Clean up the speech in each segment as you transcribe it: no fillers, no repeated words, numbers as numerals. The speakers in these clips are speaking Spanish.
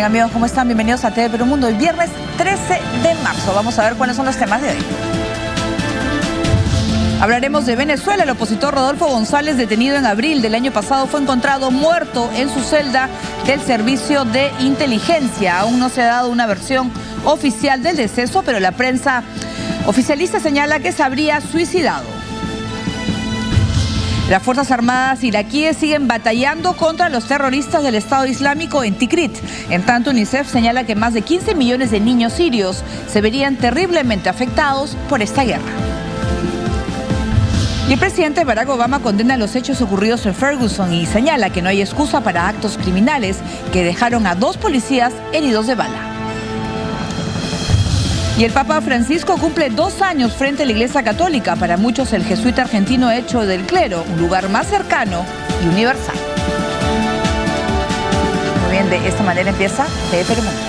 Bien, amigos, ¿cómo están? Bienvenidos a TV Perú Mundo. El viernes 13 de marzo. Vamos a ver cuáles son los temas de hoy. Hablaremos de Venezuela. El opositor Rodolfo González, detenido en abril del año pasado, fue encontrado muerto en su celda del Servicio de Inteligencia. Aún no se ha dado una versión oficial del deceso, pero la prensa oficialista señala que se habría suicidado. Las Fuerzas Armadas iraquíes siguen batallando contra los terroristas del Estado Islámico en Tikrit. En tanto, UNICEF señala que más de 15 millones de niños sirios se verían terriblemente afectados por esta guerra. Y el presidente Barack Obama condena los hechos ocurridos en Ferguson y señala que no hay excusa para actos criminales que dejaron a 2 policías heridos de bala. Y el Papa Francisco cumple 2 años frente a la Iglesia Católica. Para muchos, el jesuita argentino ha hecho del clero un lugar más cercano y universal. Muy bien, de esta manera empieza TV Perú Mundo.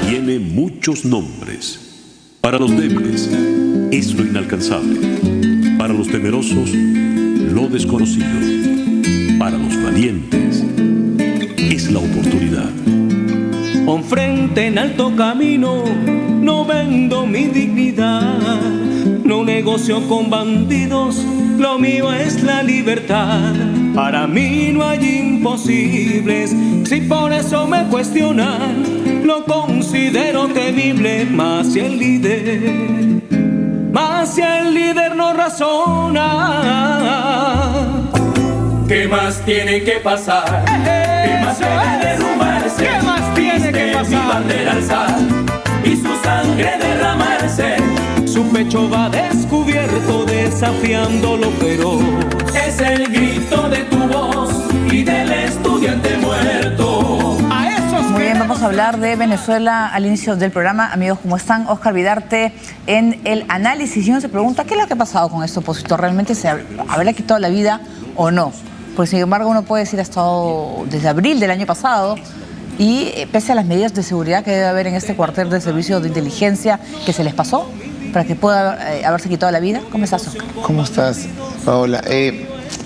Tiene muchos nombres. Para los débiles es lo inalcanzable. Para los temerosos, lo desconocido. Para los valientes es la oportunidad. Con frente en alto camino, no vendo mi dignidad. No negocio con bandidos, lo mío es la libertad. Para mí no hay imposibles, si por eso me cuestionan, lo considero temible. Más si el líder no razona. ¿Qué más tiene que pasar? ¿Qué más debe derrumbarse? ¿Qué más tiene que pasar? Mi bandera alzar y su sangre derramarse. Su pecho va descubierto desafiando lo feroz. Es el grito de tu voz y del estudiante muerto. Muy bien, vamos a hablar de Venezuela al inicio del programa. Amigos, ¿cómo están? Óscar Vidarte en el análisis. Y uno se pregunta, ¿qué es lo que ha pasado con este opositor? ¿Realmente se habrá quitado la vida o no? Porque sin embargo uno puede decir, ha estado desde abril del año pasado y pese a las medidas de seguridad que debe haber en este cuartel de servicio de inteligencia que se les pasó para que pueda haberse quitado la vida. ¿Cómo estás, Óscar? ¿Cómo estás, Paola?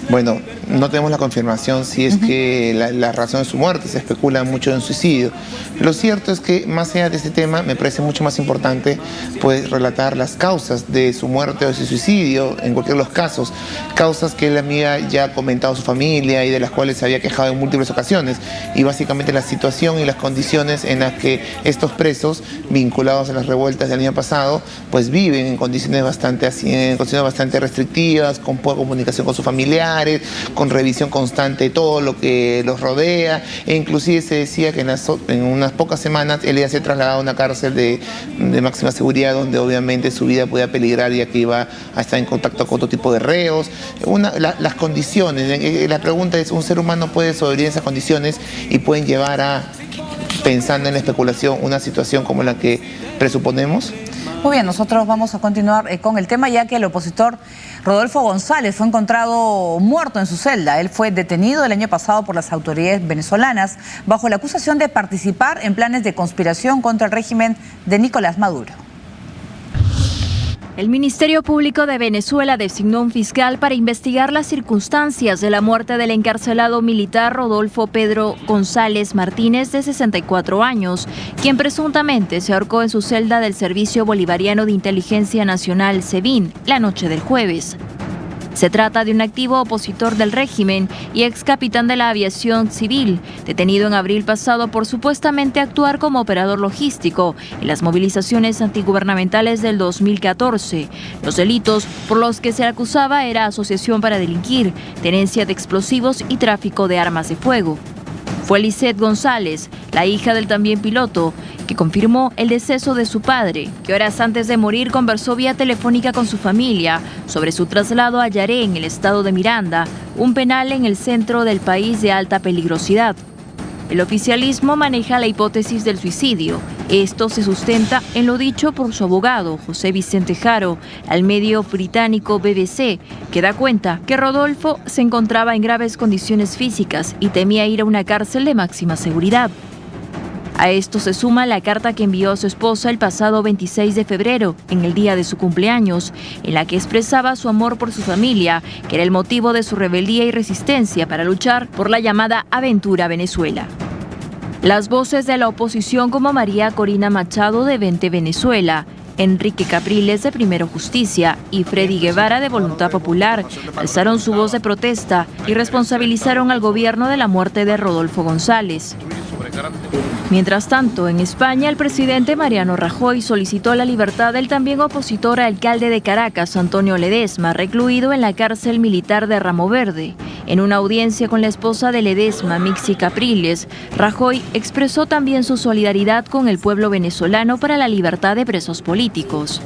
Bueno, no tenemos la confirmación si es que la razón de su muerte, se especula mucho en suicidio. Lo cierto es que más allá de este tema me parece mucho más importante pues relatar las causas de su muerte o de su suicidio, en cualquiera de los casos, causas que él había ya comentado a su familia y de las cuales se había quejado en múltiples ocasiones, y básicamente la situación y las condiciones en las que estos presos vinculados a las revueltas del año pasado pues viven en condiciones bastante restrictivas, con poca comunicación con sus familiares, con revisión constante de todo lo que los rodea, e inclusive se decía que en unas pocas semanas él iba a ser trasladado a una cárcel de máxima seguridad, donde obviamente su vida podía peligrar ya que iba a estar en contacto con otro tipo de reos. Las condiciones, la pregunta es, ¿un ser humano puede sobrevivir en esas condiciones y pueden llevar a, pensando en la especulación, una situación como la que presuponemos? Muy bien, nosotros vamos a continuar con el tema, ya que el opositor Rodolfo González fue encontrado muerto en su celda. Él fue detenido el año pasado por las autoridades venezolanas bajo la acusación de participar en planes de conspiración contra el régimen de Nicolás Maduro. El Ministerio Público de Venezuela designó un fiscal para investigar las circunstancias de la muerte del encarcelado militar Rodolfo Pedro González Martínez, de 64 años, quien presuntamente se ahorcó en su celda del Servicio Bolivariano de Inteligencia Nacional, SEBIN, la noche del jueves. Se trata de un activo opositor del régimen y ex capitán de la aviación civil, detenido en abril pasado por supuestamente actuar como operador logístico en las movilizaciones antigubernamentales del 2014. Los delitos por los que se le acusaba era asociación para delinquir, tenencia de explosivos y tráfico de armas de fuego. Fue Lisette González, la hija del también piloto, que confirmó el deceso de su padre, que horas antes de morir conversó vía telefónica con su familia sobre su traslado a Yaré, en el estado de Miranda, un penal en el centro del país de alta peligrosidad. El oficialismo maneja la hipótesis del suicidio. Esto se sustenta en lo dicho por su abogado, José Vicente Jaro, al medio británico BBC, que da cuenta que Rodolfo se encontraba en graves condiciones físicas y temía ir a una cárcel de máxima seguridad. A esto se suma la carta que envió a su esposa el pasado 26 de febrero, en el día de su cumpleaños, en la que expresaba su amor por su familia, que era el motivo de su rebeldía y resistencia para luchar por la llamada Aventura Venezuela. Las voces de la oposición como María Corina Machado de Vente Venezuela, Enrique Capriles de Primero Justicia y Freddy Guevara de Voluntad Popular alzaron su voz de protesta y responsabilizaron al gobierno de la muerte de Rodolfo González. Mientras tanto, en España, el presidente Mariano Rajoy solicitó la libertad del también opositor alcalde de Caracas, Antonio Ledesma, recluido en la cárcel militar de Ramo Verde. En una audiencia con la esposa de Ledesma, Mixi Capriles, Rajoy expresó también su solidaridad con el pueblo venezolano para la libertad de presos políticos.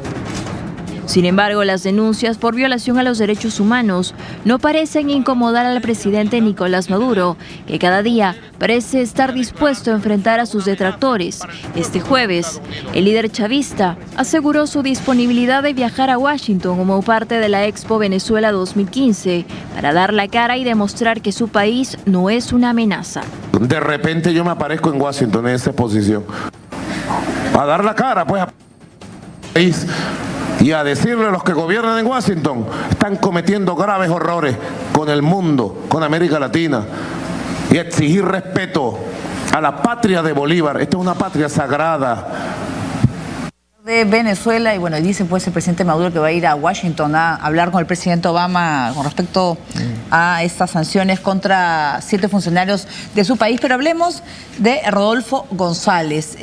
Sin embargo, las denuncias por violación a los derechos humanos no parecen incomodar al presidente Nicolás Maduro, que cada día parece estar dispuesto a enfrentar a sus detractores. Este jueves, el líder chavista aseguró su disponibilidad de viajar a Washington como parte de la Expo Venezuela 2015 para dar la cara y demostrar que su país no es una amenaza. De repente yo me aparezco en Washington en esa exposición a dar la cara, pues, al país. Y a decirle a los que gobiernan en Washington, están cometiendo graves horrores con el mundo, con América Latina, y exigir respeto a la patria de Bolívar. Esta es una patria sagrada. De Venezuela, y bueno, dice pues el presidente Maduro que va a ir a Washington a hablar con el presidente Obama con respecto a estas sanciones contra 7 funcionarios de su país, pero hablemos de Rodolfo González.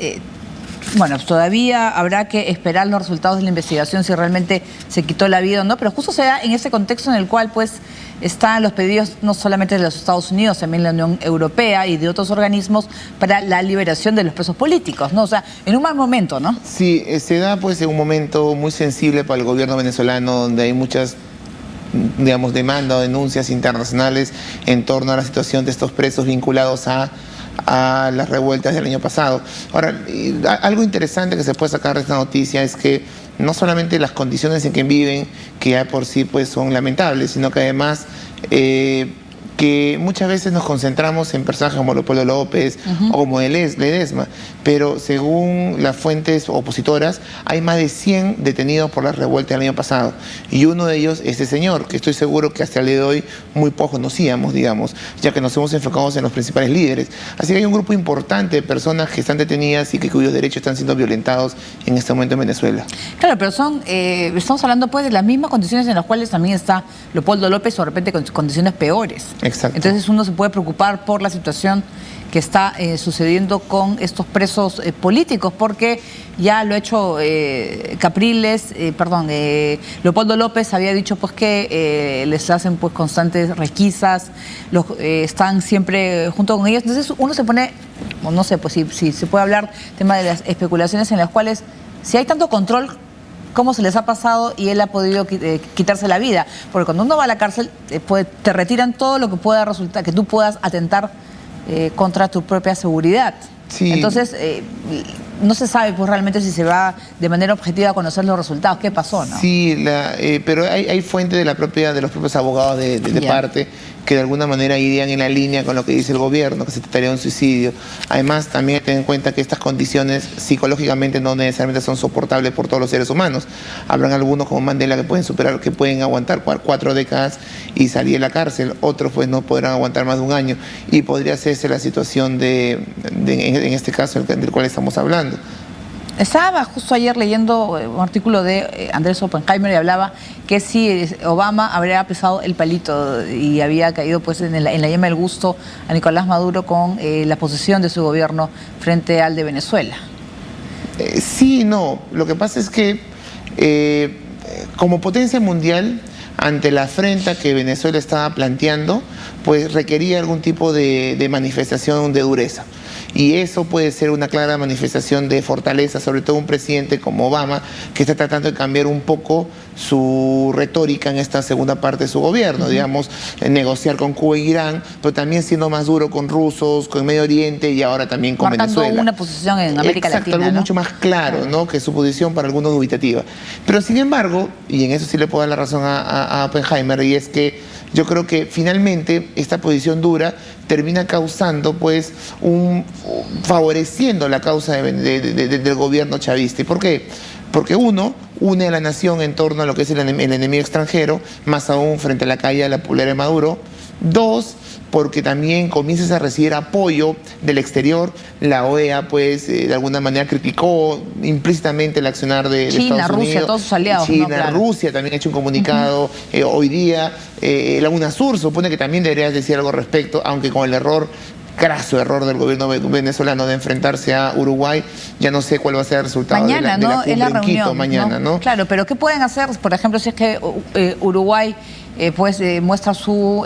Bueno, todavía habrá que esperar los resultados de la investigación si realmente se quitó la vida o no, pero justo se da en ese contexto en el cual pues están los pedidos no solamente de los Estados Unidos, también la Unión Europea y de otros organismos para la liberación de los presos políticos, ¿no? O sea, en un mal momento, ¿no? Sí, se da pues en un momento muy sensible para el gobierno venezolano, donde hay muchas, digamos, demandas o denuncias internacionales en torno a la situación de estos presos vinculados a las revueltas del año pasado. Ahora, algo interesante que se puede sacar de esta noticia es que no solamente las condiciones en que viven, que ya por sí pues son lamentables, sino que además que muchas veces nos concentramos en personajes como Leopoldo López o como Ledesma, pero según las fuentes opositoras hay más de 100 detenidos por las revueltas del año pasado, y uno de ellos es este señor, que estoy seguro que hasta el día de hoy muy poco conocíamos, digamos, ya que nos hemos enfocado en los principales líderes. Así que hay un grupo importante de personas que están detenidas y cuyos derechos están siendo violentados en este momento en Venezuela. Claro, pero estamos hablando pues de las mismas condiciones en las cuales también está Leopoldo López, o de repente con condiciones peores. Exacto. Entonces uno se puede preocupar por la situación que está sucediendo con estos presos políticos, porque ya lo ha hecho Leopoldo López había dicho pues que les hacen pues constantes requisas, están siempre junto con ellos. Entonces uno se pone, no sé, pues si se puede hablar tema de las especulaciones en las cuales si hay tanto control, cómo se les ha pasado y él ha podido quitarse la vida. Porque cuando uno va a la cárcel, te retiran todo lo que pueda resultar, que tú puedas atentar contra tu propia seguridad. Sí. Entonces, no se sabe pues realmente si se va de manera objetiva a conocer los resultados. ¿Qué pasó, no? Sí, pero hay fuentes de los propios abogados de parte que de alguna manera irían en la línea con lo que dice el gobierno, que se trataría de un suicidio. Además, también ten en cuenta que estas condiciones psicológicamente no necesariamente son soportables por todos los seres humanos. Habrán algunos como Mandela que pueden aguantar 4 décadas y salir de la cárcel, otros pues no podrán aguantar más de un año, y podría hacerse la situación en este caso del cual estamos hablando. Estaba justo ayer leyendo un artículo de Andrés Oppenheimer y hablaba que si Obama habría pisado el palito y había caído pues en la yema del gusto a Nicolás Maduro con la posición de su gobierno frente al de Venezuela. Sí, no. Lo que pasa es que como potencia mundial, ante la afrenta que Venezuela estaba planteando, pues requería algún tipo de manifestación de dureza. Y eso puede ser una clara manifestación de fortaleza, sobre todo un presidente como Obama, que está tratando de cambiar un poco su retórica en esta segunda parte de su gobierno, digamos, negociar con Cuba y Irán, pero también siendo más duro con rusos, con Medio Oriente y ahora también con Venezuela. Marcando una posición en América Latina, algo mucho más claro, ¿no? Que su posición para algunos dubitativa. Pero sin embargo, y en eso sí le puedo dar la razón a Oppenheimer, y es que yo creo que finalmente esta posición dura termina causando, pues, favoreciendo la causa del gobierno chavista. ¿Y por qué? Porque uno, une a la nación en torno a lo que es el enemigo extranjero, más aún frente a la caída de la popularidad de Maduro. Dos, porque también comienzas a recibir apoyo del exterior. La OEA, pues, de alguna manera criticó implícitamente el accionar de China, Estados Unidos. Rusia, todos sus aliados. China, ¿no? Claro. Rusia también ha hecho un comunicado. Hoy día, la UNASUR supone que también debería decir algo al respecto, aunque con el craso error del gobierno venezolano de enfrentarse a Uruguay, ya no sé cuál va a ser el resultado mañana, de la cumbre es la en reunión, Quito, mañana, ¿no? Claro, pero ¿qué pueden hacer, por ejemplo, si es que Uruguay muestra su,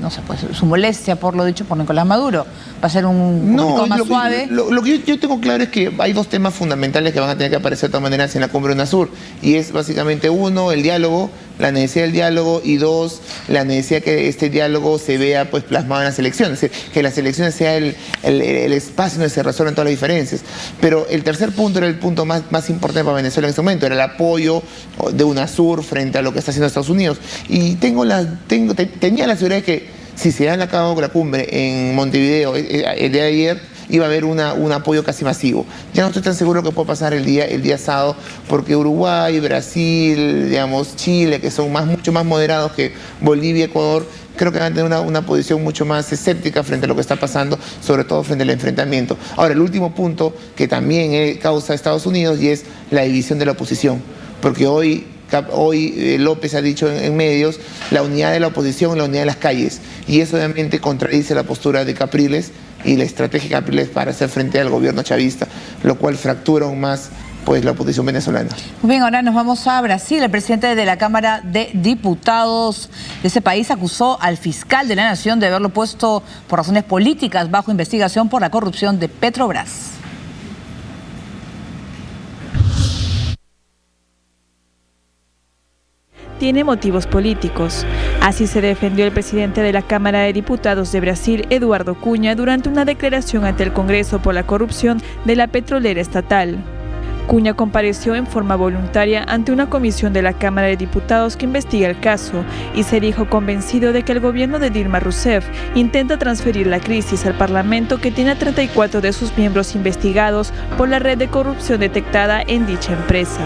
no sé, pues, su molestia por lo dicho por Nicolás Maduro? ¿Va a ser un poquito más suave? Lo que yo tengo claro es que hay dos temas fundamentales que van a tener que aparecer de todas maneras en la cumbre UNASUR, y es básicamente uno, el diálogo, la necesidad del diálogo, y dos, la necesidad que este diálogo se vea, pues, plasmado en las elecciones, que las elecciones sea el espacio donde se resuelven todas las diferencias. Pero el tercer punto era el punto más importante para Venezuela en este momento, era el apoyo de UNASUR frente a lo que está haciendo Estados Unidos. Y tenía la seguridad de que si se da a cabo la cumbre en Montevideo el día de ayer, iba a haber un apoyo casi masivo. Ya no estoy tan seguro que pueda pasar el día sábado, porque Uruguay, Brasil, digamos, Chile, que son mucho más moderados que Bolivia y Ecuador, creo que van a tener una posición mucho más escéptica frente a lo que está pasando, sobre todo frente al enfrentamiento. Ahora, el último punto que también causa Estados Unidos, y es la división de la oposición, porque hoy López ha dicho en medios la unidad de la oposición, la unidad de las calles, y eso obviamente contradice la postura de Capriles y la estrategia de Capriles para hacer frente al gobierno chavista, lo cual fractura aún más, pues, la oposición venezolana. Muy bien, ahora nos vamos a Brasil. El presidente de la Cámara de Diputados de ese país acusó al fiscal de la Nación de haberlo puesto por razones políticas bajo investigación por la corrupción de Petrobras. Tiene motivos políticos. Así se defendió el presidente de la Cámara de Diputados de Brasil, Eduardo Cunha, durante una declaración ante el Congreso por la corrupción de la petrolera estatal. Cunha compareció en forma voluntaria ante una comisión de la Cámara de Diputados que investiga el caso y se dijo convencido de que el gobierno de Dilma Rousseff intenta transferir la crisis al Parlamento, que tiene a 34 de sus miembros investigados por la red de corrupción detectada en dicha empresa.